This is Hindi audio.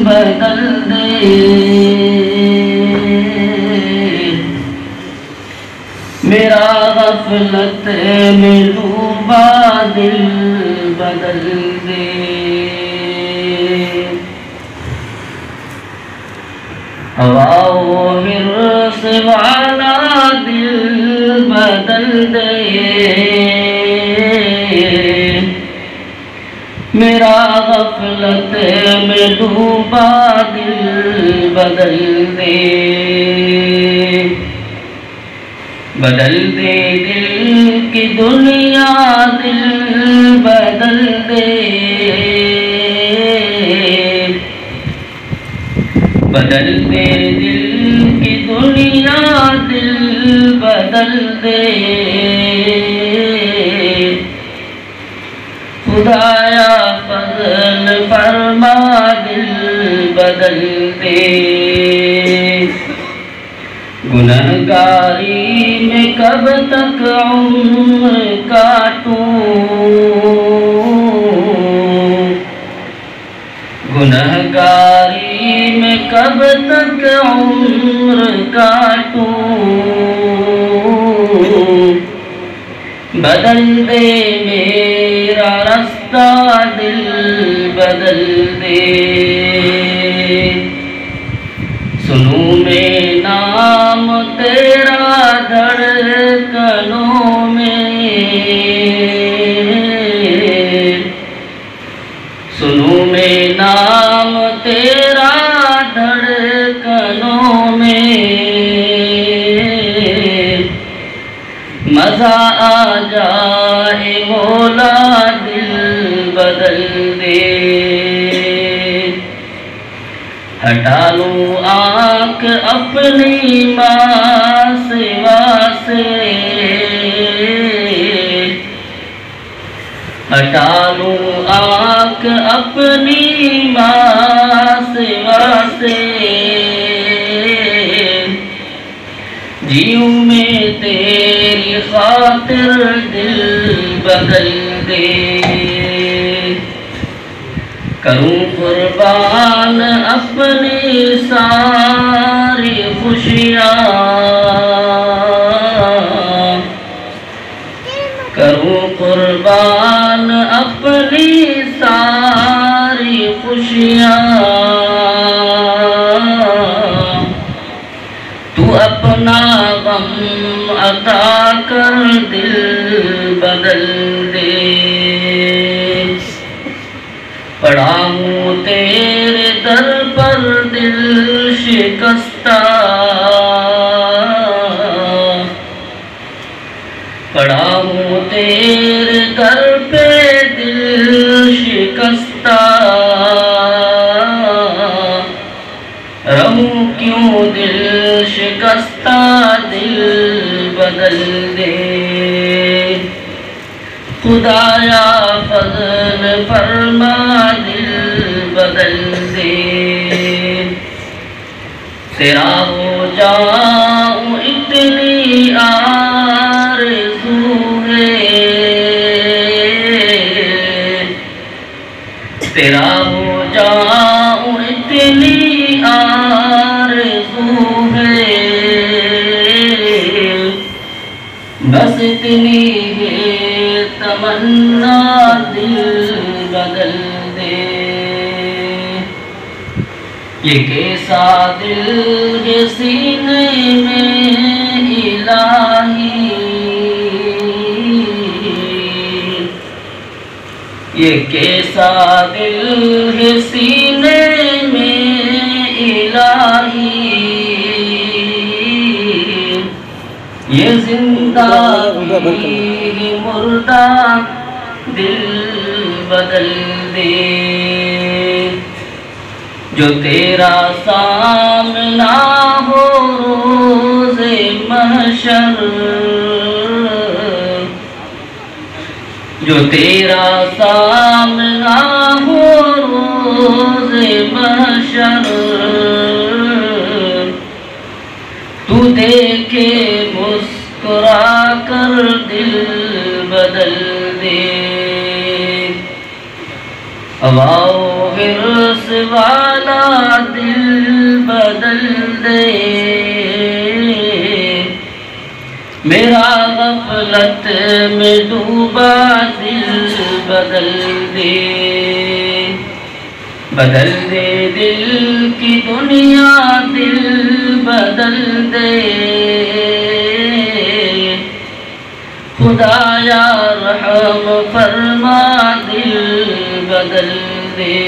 बदल दे, मेरा गफलत में डूबा दिल बदल दे। हवाओं हिर्स वाला दिल बदल दे, मेरा गफलत में डूबा दिल बदल दे। बदल दे दिल की दुनिया, दिल बदल दे, बदल दे दिल की दुनिया, दिल बदल दे। खुदाया फज़ल फरमा दिल बदल दे। गुनहगारी में कब तक उम्र काटूं, गुनहगारी में कब तक उम्र काटूं। बदल दे मेरा रास्ता, दिल बदल दे। सुनूं मैं नाम तेरा धड़कनों में, सुनूं मैं नाम तेरा धड़कनों में। मज़ा आ जाए मौला, दिल बदल दे। हटा लूं आँख अपनी माँ से, हटा लूं आँख अपनी माँ से। जीऊं मैं तेरी खातिर, दिल बदल दे। करूं कुर्बान अपनी सारी खुशियाँ, करूं कुर्बान अपनी सारी खुशियाँ। तू अपना गम अता कर, दिल बदल दे। पड़ा हूँ तेरे दर पर दिल शिकस्ता, पड़ा हूँ तेरे दर पे दिल शिकस्ता। रहूं क्यों दिल शिकस्ता, दिल बदल दे। खुदाया फज़ल फरमा, दिल बदल दे। तेरा हो जाऊं इतनी आरज़ू है, तेरा हो जाऊं इतनी आरज़ू है। बस इतनी है तमन्ना, दिल बदल दे। ये कैसा दिल है सीने में इलाही, ये कैसा दिल है सीने में इलाही। ये जिंदा भी मुर्दा, दिल बदल दे। जो तेरा सामना हो रोज़े महशर, जो तेरा सामना हो रोज़े महशर। तू देखे मुस्कुरा कर, दिल बदल दे। हवाओं हिर्स वाला दिल बदल दे, मेरा गफलत में डूबा दिल बदल दे। बदल दे दिल की दुनिया, दिल बदल दे, खुदाया रहम फरमा दिल बदल दे।